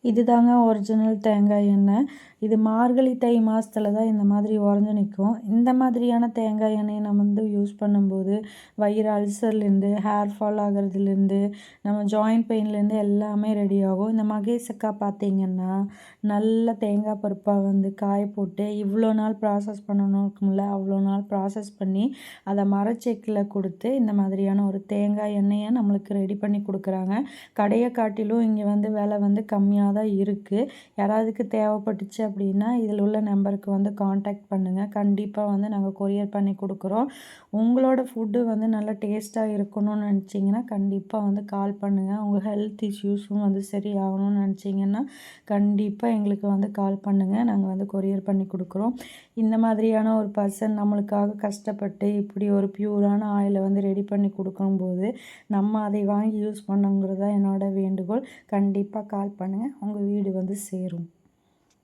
இதுதாங்க ஒரிஜினல் தேங்காய் எண்ணெய். இது மார்கழி தை மாதத்துல தான் இந்த மாதிரி உறைஞ்சி நிற்கும். இந்த மாதிரியான தேங்காய் எண்ணெயை நம்ம யூஸ் பண்ணும்போது வயிறு அல்சர்லேருந்து, ஹேர் ஃபால் ஆகிறதுலேருந்து, நம்ம ஜாயிண்ட் பெயின்லேருந்து எல்லாமே ரெடி ஆகும். இந்த மகேஷ் அக்கா பார்த்தீங்கன்னா நல்ல தேங்காய் பருப்பாக காய போட்டு இவ்வளோ நாள் ப்ராசஸ் பண்ணணும் இருக்கும்ல, அவ்வளோ நாள் ப்ராசஸ் பண்ணி அதை மரச்செக்கில் கொடுத்து இந்த மாதிரியான ஒரு தேங்காய் எண்ணெயை நம்மளுக்கு ரெடி பண்ணி கொடுக்குறாங்க. கடையை காட்டிலும் இங்கே விலை கம்மியாக தான் இருக்குது. யாராவதுக்கு தேவைப்பட்டுச்சு அப்படின்னா இதில் உள்ள நம்பருக்கு காண்டாக்ட் பண்ணுங்கள். கண்டிப்பாக நாங்கள் கொரியர் பண்ணி கொடுக்குறோம். உங்களோட ஃபுட்டு நல்லா டேஸ்ட்டாக இருக்கணும்னு நினச்சிங்கன்னா கண்டிப்பாக கால் பண்ணுங்கள். உங்கள் ஹெல்த் இஷ்யூஸும் சரியாகணும்னு நினச்சிங்கன்னா கண்டிப்பாக எங்களுக்கு கால் பண்ணுங்கள். நாங்கள் கொரியர் பண்ணி கொடுக்குறோம். இந்த மாதிரியான ஒரு பர்சன் நம்மளுக்காக கஷ்டப்பட்டு இப்படி ஒரு பியூரான ஆயிலை ரெடி பண்ணி கொடுக்கும்போது நம்ம அதை வாங்கி யூஸ் பண்ணுங்கிறது தான் என்னோட வேண்டுகோள். கண்டிப்பாக கால் பண்ணுங்கள். உங்கள் வீடு சேரும்.